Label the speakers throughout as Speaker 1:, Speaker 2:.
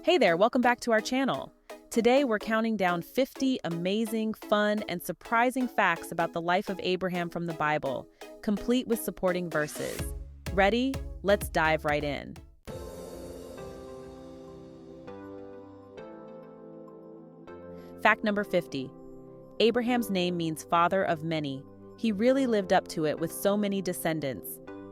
Speaker 1: Hey there, welcome back to our channel. Today we're counting down 50 amazing, fun, and surprising facts about the life of Abraham from the Bible, complete with supporting verses. Ready? Let's dive right in. Fact number 50. Abraham's name means father of many. He really lived up to it with so many descendants.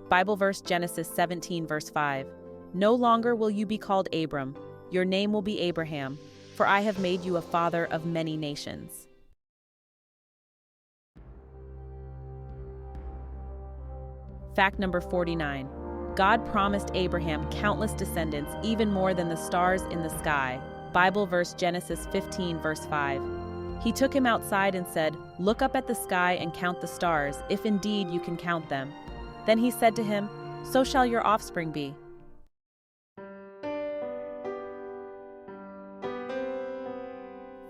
Speaker 1: Bible verse Genesis 17 verse 5. No longer will you be called Abram. Your name will be Abraham, for I have made you a father of many nations. Fact number 49. God promised Abraham countless descendants, even more than the stars in the sky. Bible verse Genesis 15 verse 5. He took him outside and said, "Look up at the sky and count the stars, if indeed you can count them." Then he said to him, "So shall your offspring be."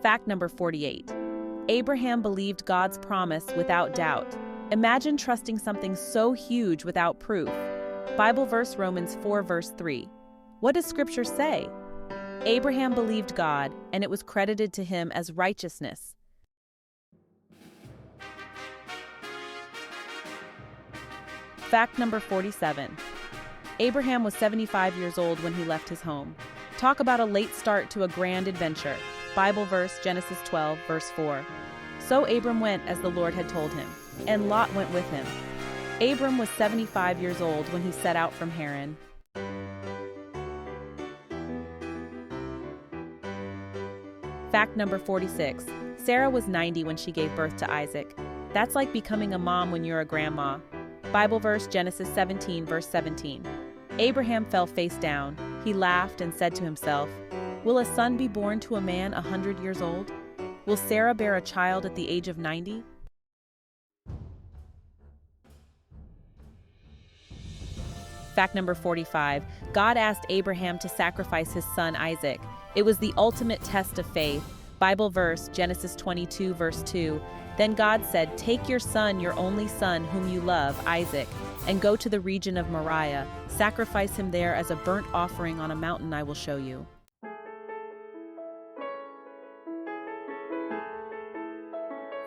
Speaker 1: Fact number 48. Abraham believed God's promise without doubt. Imagine trusting something so huge without proof. Bible verse Romans 4 verse 3. What does Scripture say? Abraham believed God, and it was credited to him as righteousness. Fact number 47. Abraham was 75 years old when he left his home. Talk about a late start to a grand adventure. Bible verse Genesis 12 verse 4. So Abram went as the Lord had told him, and Lot went with him. Abram was 75 years old when he set out from Haran. Fact number 46. Sarah was 90 when she gave birth to Isaac. That's like becoming a mom when you're a grandma. Bible verse Genesis 17 verse 17. Abraham fell face down. He laughed and said to himself, "Will a son be born to a man 100 years old? Will Sarah bear a child at the age of 90? Fact number 45. God asked Abraham to sacrifice his son Isaac. It was the ultimate test of faith. Bible verse Genesis 22 verse 2. Then God said, "Take your son, your only son, whom you love, Isaac, and go to the region of Moriah. Sacrifice him there as a burnt offering on a mountain I will show you."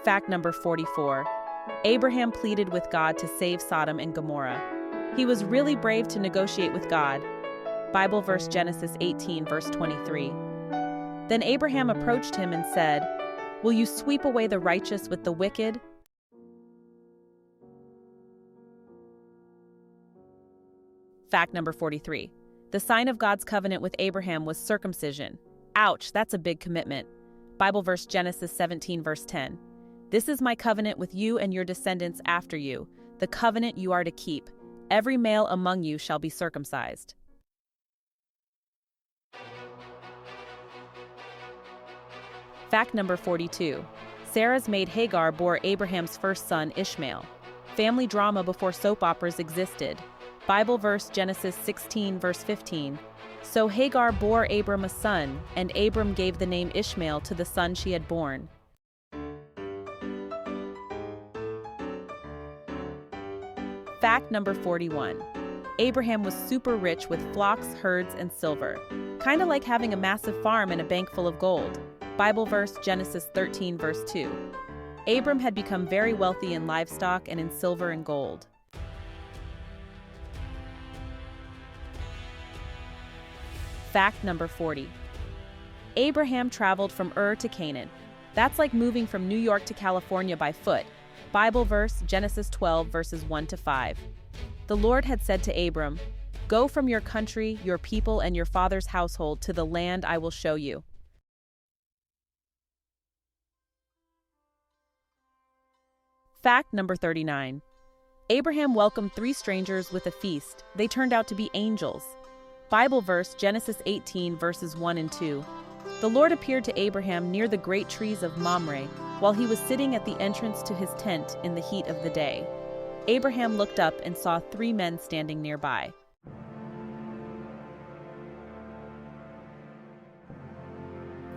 Speaker 1: Fact number 44. Abraham pleaded with God to save Sodom and Gomorrah. He was really brave to negotiate with God. Bible verse Genesis 18 verse 23. Then Abraham approached him and said, "Will you sweep away the righteous with the wicked?" Fact number 43. The sign of God's covenant with Abraham was circumcision. Ouch, that's a big commitment. Bible verse Genesis 17 verse 10. This is my covenant with you and your descendants after you, the covenant you are to keep. Every male among you shall be circumcised. Fact number 42. Sarah's maid Hagar bore Abraham's first son, Ishmael. Family drama before soap operas existed. Bible verse Genesis 16 verse 15. So Hagar bore Abram a son, and Abram gave the name Ishmael to the son she had born. Fact number 41. Abraham was super rich with flocks, herds, and silver. Kinda like having a massive farm and a bank full of gold. Bible verse Genesis 13 verse 2. Abram had become very wealthy in livestock and in silver and gold. Fact number 40. Abraham traveled from Ur to Canaan. That's like moving from New York to California by foot. Bible verse Genesis 12 verses 1 to 5. The Lord had said to Abram, "Go from your country, your people, and your father's household to the land I will show you." Fact number 39. Abraham welcomed 3 strangers with a feast. They turned out to be angels. Bible verse Genesis 18 verses 1 and 2. The Lord appeared to Abraham near the great trees of Mamre while he was sitting at the entrance to his tent in the heat of the day. Abraham looked up and saw 3 men standing nearby.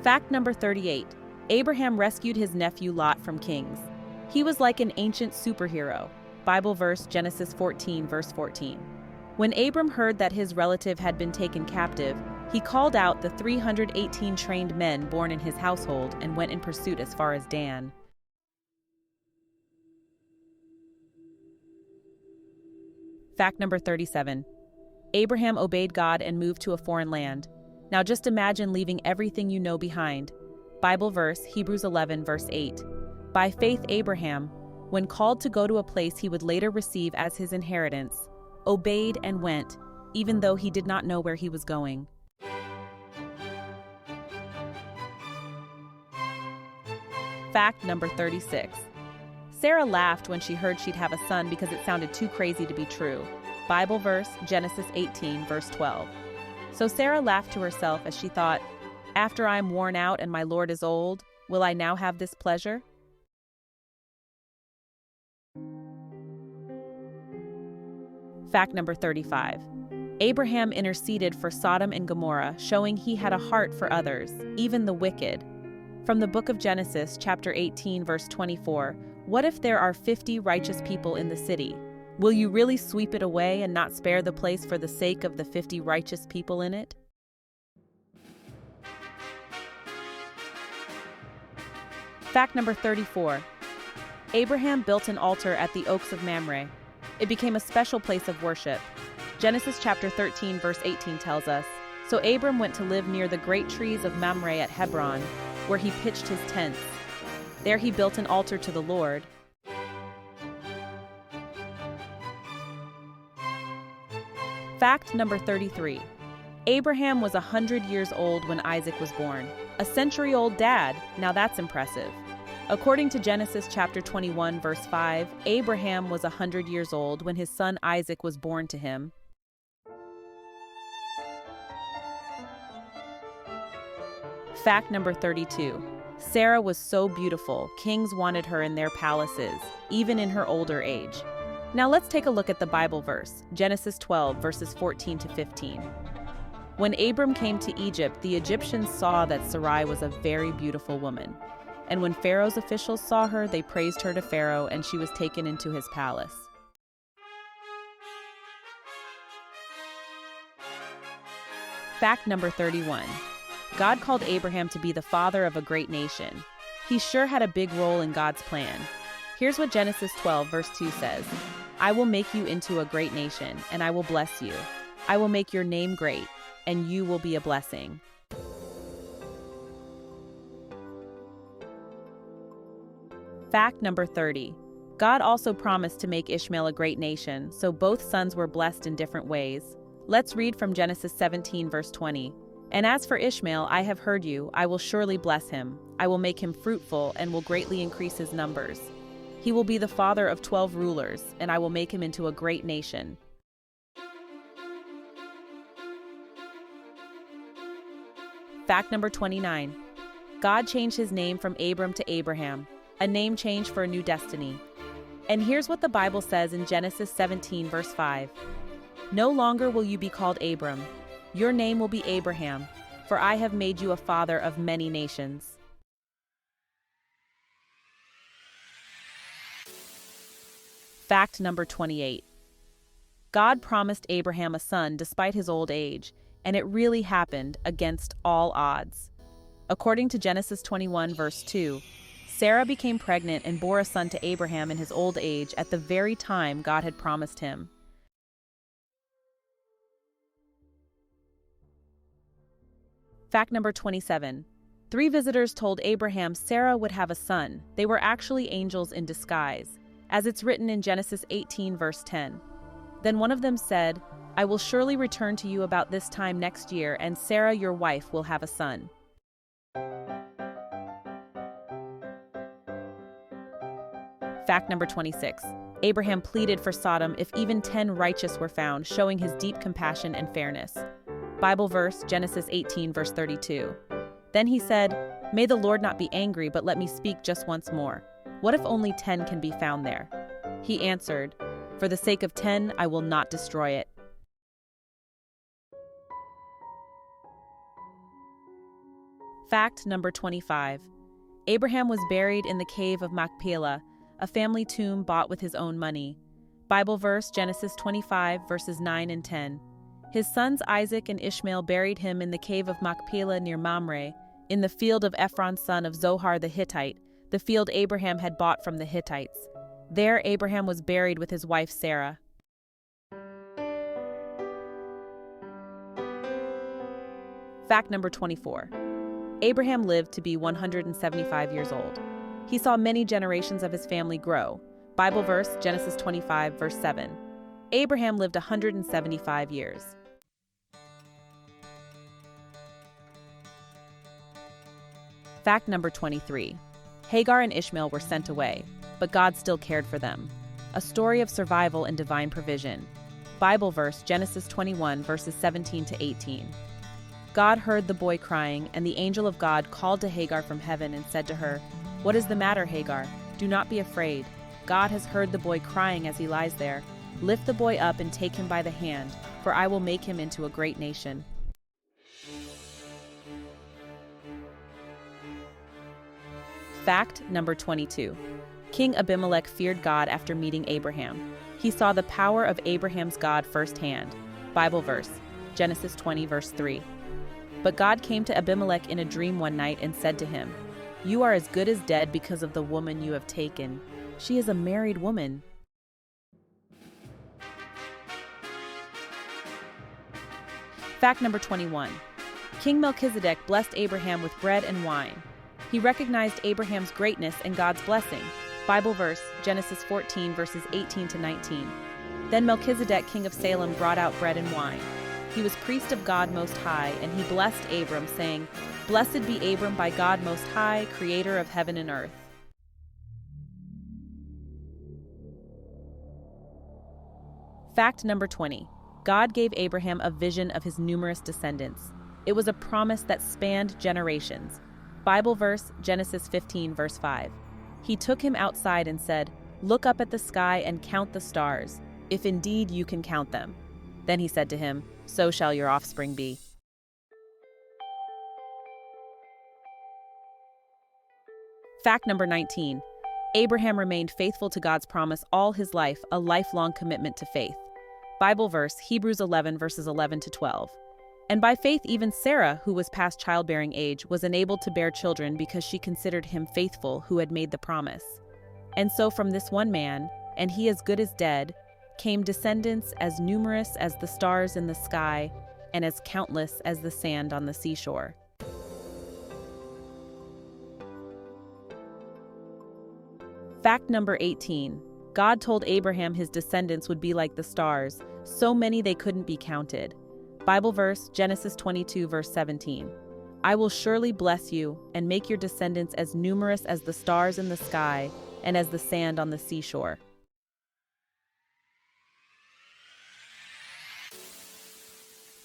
Speaker 1: Fact number 38. Abraham rescued his nephew Lot from kings. He was like an ancient superhero. Bible verse Genesis 14 verse 14. When Abram heard that his relative had been taken captive, He called out the 318 trained men born in his household and went in pursuit as far as Dan. Fact number 37. Abraham obeyed God and moved to a foreign land. Now just imagine leaving everything you know behind. Bible verse, Hebrews 11, verse 8. By faith Abraham, when called to go to a place he would later receive as his inheritance, obeyed and went, even though he did not know where he was going. Fact number 36. Sarah laughed when she heard she'd have a son because it sounded too crazy to be true. Bible verse, Genesis 18, verse 12. So Sarah laughed to herself as she thought, after I am worn out and my Lord is old, will I now have this pleasure? Fact number 35. Abraham interceded for Sodom and Gomorrah, showing he had a heart for others, even the wicked. From the book of Genesis, chapter 18, verse 24, what if there are 50 righteous people in the city? Will you really sweep it away and not spare the place for the sake of the 50 righteous people in it? Fact number 34. Abraham built an altar at the Oaks of Mamre. It became a special place of worship. Genesis chapter 13, verse 18 tells us, so Abram went to live near the great trees of Mamre at Hebron, where he pitched his tents. There he built an altar to the Lord. Fact number 33. Abraham was 100 years old when Isaac was born. A century-old dad, now that's impressive. According to Genesis chapter 21, verse 5, Abraham was 100 years old when his son Isaac was born to him. Fact number 32. Sarah was so beautiful, kings wanted her in their palaces, even in her older age. Now let's take a look at the Bible verse, Genesis 12, verses 14 to 15. When Abram came to Egypt, the Egyptians saw that Sarai was a very beautiful woman. And when Pharaoh's officials saw her, they praised her to Pharaoh, and she was taken into his palace. Fact number 31. God called Abraham to be the father of a great nation. He sure had a big role in God's plan. Here's what Genesis 12, verse 2 says. I will make you into a great nation, and I will bless you. I will make your name great, and you will be a blessing. Fact number 30. God also promised to make Ishmael a great nation, so both sons were blessed in different ways. Let's read from Genesis 17, verse 20. And as for Ishmael, I have heard you, I will surely bless him. I will make him fruitful and will greatly increase his numbers. He will be the father of 12 rulers, and I will make him into a great nation. Fact number 29. God changed his name from Abram to Abraham, a name change for a new destiny. And here's what the Bible says in Genesis 17, verse 5. No longer will you be called Abram. Your name will be Abraham, for I have made you a father of many nations. Fact number 28. God promised Abraham a son despite his old age, and it really happened against all odds. According to Genesis 21, verse 2, Sarah became pregnant and bore a son to Abraham in his old age at the very time God had promised him. Fact number 27. 3 visitors told Abraham Sarah would have a son. They were actually angels in disguise, as it's written in Genesis 18, verse 10. Then one of them said, I will surely return to you about this time next year, and Sarah, your wife, will have a son. Fact number 26. Abraham pleaded for Sodom if even 10 righteous were found, showing his deep compassion and fairness. Bible verse, Genesis 18, verse 32. Then he said, May the Lord not be angry, but let me speak just once more. What if only 10 can be found there? He answered, For the sake of 10, I will not destroy it. Fact number 25. Abraham was buried in the cave of Machpelah, a family tomb bought with his own money. Bible verse, Genesis 25, verses 9 and 10. His sons Isaac and Ishmael buried him in the cave of Machpelah near Mamre, in the field of Ephron son of Zohar the Hittite, the field Abraham had bought from the Hittites. There Abraham was buried with his wife Sarah. Fact number 24. Abraham lived to be 175 years old. He saw many generations of his family grow. Bible verse, Genesis 25, verse 7. Abraham lived 175 years. Fact number 23. Hagar and Ishmael were sent away, but God still cared for them. A story of survival and divine provision. Bible verse, Genesis 21, verses 17 to 18. God heard the boy crying, and the angel of God called to Hagar from heaven and said to her, "What is the matter, Hagar? Do not be afraid. God has heard the boy crying as he lies there. Lift the boy up and take him by the hand, for I will make him into a great nation." Fact number 22. King Abimelech feared God after meeting Abraham. He saw the power of Abraham's God firsthand. Bible verse, Genesis 20, verse 3. But God came to Abimelech in a dream one night and said to him, "You are as good as dead because of the woman you have taken. She is a married woman." Fact number 21. King Melchizedek blessed Abraham with bread and wine. He recognized Abraham's greatness and God's blessing. Bible verse, Genesis 14, verses 18 to 19. Then Melchizedek, king of Salem, brought out bread and wine. He was priest of God Most High, and he blessed Abram, saying, "Blessed be Abram by God Most High, creator of heaven and earth." Fact number 20. God gave Abraham a vision of his numerous descendants. It was a promise that spanned generations. Bible verse, Genesis 15, verse 5. He took him outside and said, "Look up at the sky and count the stars, if indeed you can count them." Then he said to him, "So shall your offspring be." Fact number 19. Abraham remained faithful to God's promise all his life, a lifelong commitment to faith. Bible verse, Hebrews 11, verses 11 to 12. And by faith even Sarah, who was past childbearing age, was enabled to bear children because she considered him faithful who had made the promise. And so from this one man, and he as good as dead, came descendants as numerous as the stars in the sky and as countless as the sand on the seashore. Fact number 18. God told Abraham his descendants would be like the stars, so many they couldn't be counted. Bible verse, Genesis 22, verse 17. "I will surely bless you and make your descendants as numerous as the stars in the sky and as the sand on the seashore."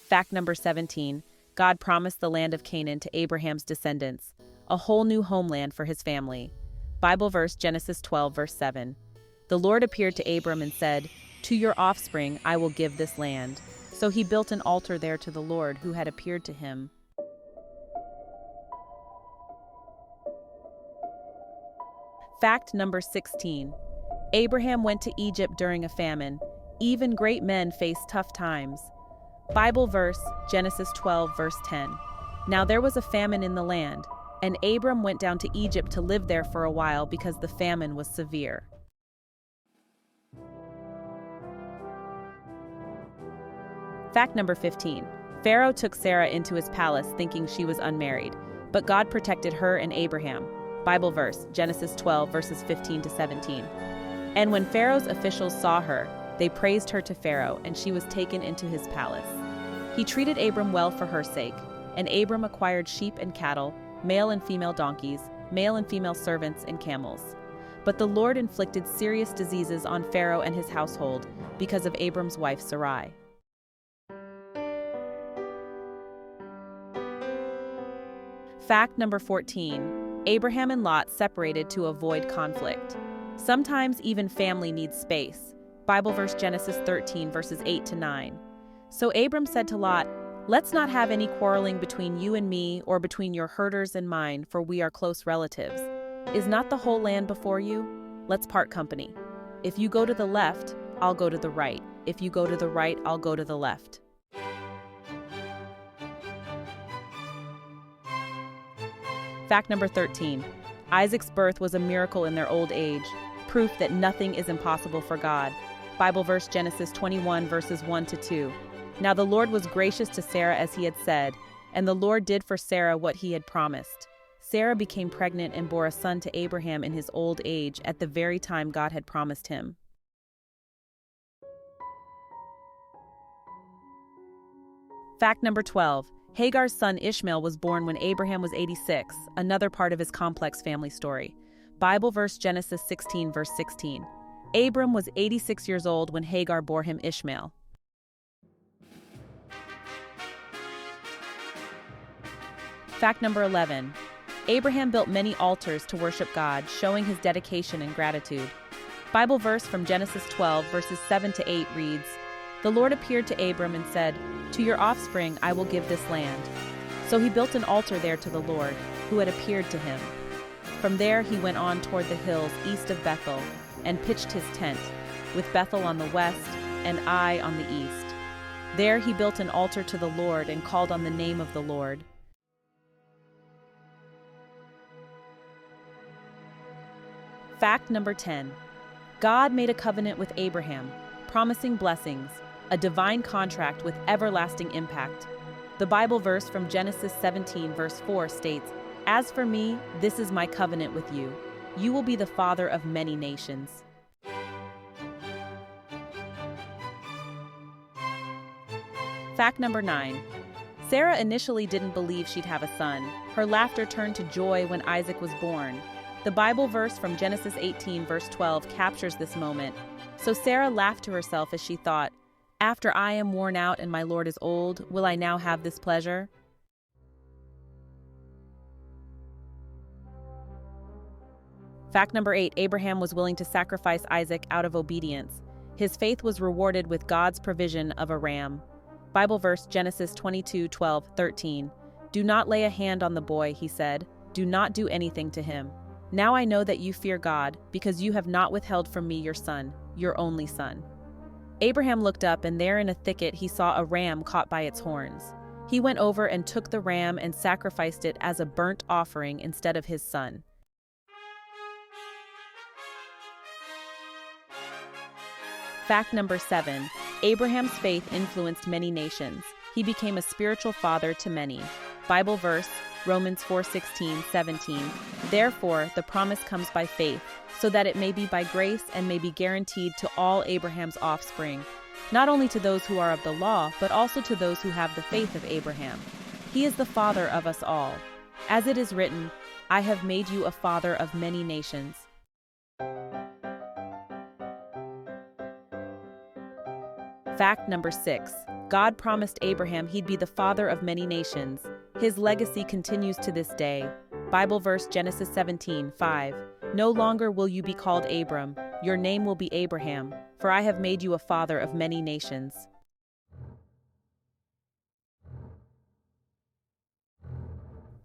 Speaker 1: Fact number 17. God promised the land of Canaan to Abraham's descendants, a whole new homeland for his family. Bible verse, Genesis 12, verse 7. The Lord appeared to Abram and said, "To your offspring I will give this land." So he built an altar there to the Lord who had appeared to him. Fact number 16. Abraham went to Egypt during a famine. Even great men face tough times. Bible verse, Genesis 12, verse 10. Now there was a famine in the land, and Abram went down to Egypt to live there for a while because the famine was severe. Fact number 15. Pharaoh took Sarah into his palace thinking she was unmarried, but God protected her and Abraham. Bible verse, Genesis 12, verses 15 to 17. And when Pharaoh's officials saw her, they praised her to Pharaoh, and she was taken into his palace. He treated Abram well for her sake, and Abram acquired sheep and cattle, male and female donkeys, male and female servants and camels. But the Lord inflicted serious diseases on Pharaoh and his household because of Abram's wife Sarai. Fact number 14. Abraham and Lot separated to avoid conflict. Sometimes even family needs space. Bible verse, Genesis 13, verses 8 to 9. So Abram said to Lot, "Let's not have any quarreling between you and me or between your herders and mine, for we are close relatives. Is not the whole land before you? Let's part company. If you go to the left, I'll go to the right. If you go to the right, I'll go to the left." Fact number 13. Isaac's birth was a miracle in their old age, proof that nothing is impossible for God. Bible verse Genesis 21 verses 1 to 2. Now the Lord was gracious to Sarah as he had said, and the Lord did for Sarah what he had promised. Sarah became pregnant and bore a son to Abraham in his old age at the very time God had promised him. Fact number 12. Hagar's son Ishmael was born when Abraham was 86, another part of his complex family story. Bible verse Genesis 16 verse 16. Abram was 86 years old when Hagar bore him Ishmael. Fact number 11. Abraham built many altars to worship God, showing his dedication and gratitude. Bible verse from Genesis 12 verses 7 to 8 reads, "The Lord appeared to Abram and said, 'To your offspring I will give this land.' So he built an altar there to the Lord, who had appeared to him. From there he went on toward the hills east of Bethel, and pitched his tent, with Bethel on the west and Ai on the east. There he built an altar to the Lord and called on the name of the Lord. Fact number 10. God made a covenant with Abraham, promising blessings, a divine contract with everlasting impact. The Bible verse from Genesis 17 verse 4 states, "As for me, this is my covenant with you. You will be the father of many nations." Fact number 9. Sarah initially didn't believe she'd have a son. Her laughter turned to joy when Isaac was born. The Bible verse from Genesis 18 verse 12 captures this moment. So Sarah laughed to herself as she thought, "After I am worn out and my Lord is old, will I now have this pleasure?" Fact number 8. Abraham was willing to sacrifice Isaac out of obedience. His faith was rewarded with God's provision of a ram. Bible verse Genesis 22:12-13. "Do not lay a hand on the boy," he said. "Do not do anything to him. Now I know that you fear God, because you have not withheld from me your son, your only son." Abraham looked up, and there in a thicket he saw a ram caught by its horns. He went over and took the ram and sacrificed it as a burnt offering instead of his son. Fact number 7. Abraham's faith influenced many nations. He became a spiritual father to many. Bible verse, Romans 4:16-17. "Therefore, the promise comes by faith, so that it may be by grace and may be guaranteed to all Abraham's offspring, not only to those who are of the law, but also to those who have the faith of Abraham. He is the father of us all. As it is written, 'I have made you a father of many nations.'" Fact number 6. God promised Abraham he'd be the father of many nations. His legacy continues to this day. Bible verse Genesis 17:5. "No longer will you be called Abram. Your name will be Abraham, for I have made you a father of many nations."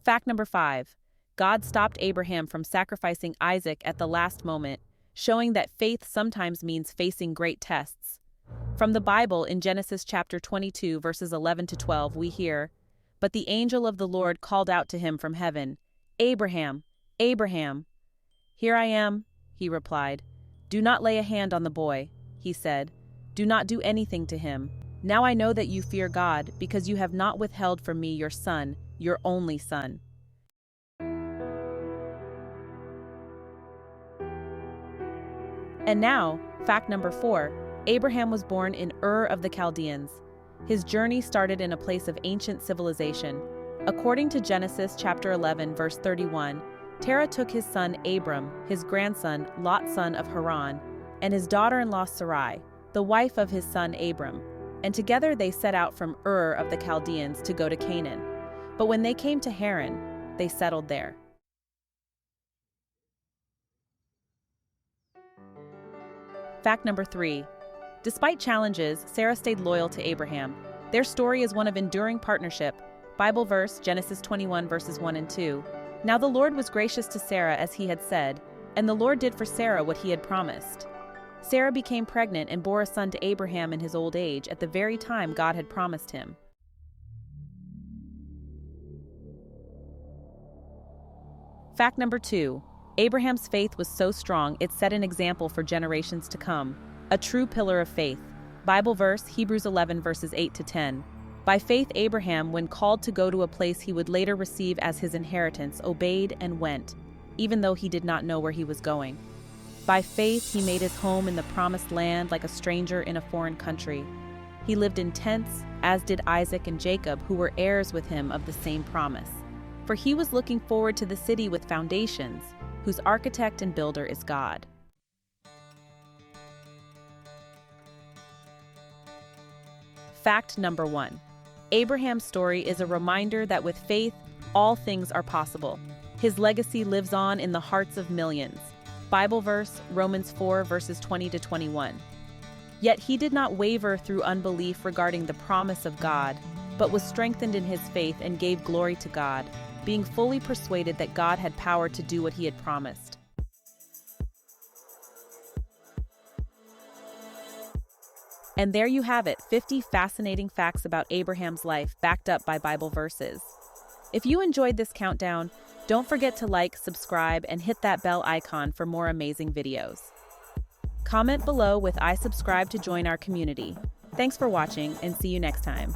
Speaker 1: Fact number 5. God stopped Abraham from sacrificing Isaac at the last moment, showing that faith sometimes means facing great tests. From the Bible in Genesis chapter 22 verses 11-12 we hear, "But the angel of the Lord called out to him from heaven, 'Abraham, Abraham.' 'Here I am,' he replied. 'Do not lay a hand on the boy,' he said. 'Do not do anything to him. Now I know that you fear God, because you have not withheld from me your son, your only son.'" And now, fact number 4. Abraham was born in Ur of the Chaldeans. His journey started in a place of ancient civilization. According to Genesis chapter 11 verse 31, Terah took his son Abram, his grandson Lot son of Haran, and his daughter-in-law Sarai, the wife of his son Abram, and together they set out from Ur of the Chaldeans to go to Canaan. But when they came to Haran, they settled there. Fact number 3. Despite challenges, Sarah stayed loyal to Abraham. Their story is one of enduring partnership. Bible verse Genesis 21 verses 1 and 2. "Now the Lord was gracious to Sarah as he had said, and the Lord did for Sarah what he had promised." Sarah became pregnant and bore a son to Abraham in his old age at the very time God had promised him. Fact number 2. Abraham's faith was so strong it set an example for generations to come. A true pillar of faith. Bible verse, Hebrews 11 verses 8 to 10. By faith Abraham, when called to go to a place he would later receive as his inheritance, obeyed and went, even though he did not know where he was going. By faith he made his home in the promised land like a stranger in a foreign country. He lived in tents, as did Isaac and Jacob, who were heirs with him of the same promise. For he was looking forward to the city with foundations, whose architect and builder is God. Fact number 1. Abraham's story is a reminder that with faith, all things are possible. His legacy lives on in the hearts of millions. Bible verse, Romans 4 verses 20 to 21. Yet he did not waver through unbelief regarding the promise of God, but was strengthened in his faith and gave glory to God, being fully persuaded that God had power to do what he had promised. And there you have it, 50 fascinating facts about Abraham's life backed up by Bible verses. If you enjoyed this countdown, don't forget to like, subscribe, and hit that bell icon for more amazing videos. Comment below with "I subscribe" to join our community. Thanks for watching, and see you next time.